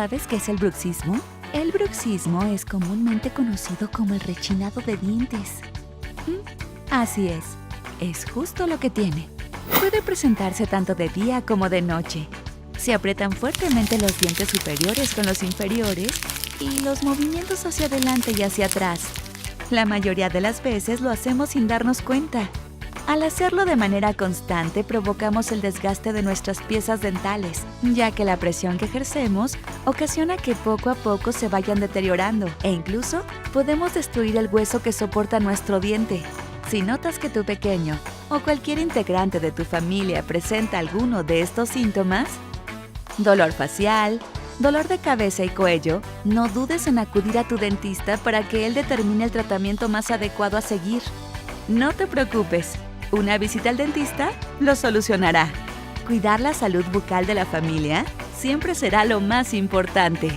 ¿Sabes qué es el bruxismo? El bruxismo es comúnmente conocido como el rechinado de dientes. Así es justo lo que tiene. Puede presentarse tanto de día como de noche. Se aprietan fuertemente los dientes superiores con los inferiores y los movimientos hacia adelante y hacia atrás. La mayoría de las veces lo hacemos sin darnos cuenta. Al hacerlo de manera constante, provocamos el desgaste de nuestras piezas dentales, ya que la presión que ejercemos ocasiona que poco a poco se vayan deteriorando e incluso podemos destruir el hueso que soporta nuestro diente. Si notas que tu pequeño o cualquier integrante de tu familia presenta alguno de estos síntomas, dolor facial, dolor de cabeza y cuello, no dudes en acudir a tu dentista para que él determine el tratamiento más adecuado a seguir. No te preocupes, una visita al dentista lo solucionará. Cuidar la salud bucal de la familia siempre será lo más importante.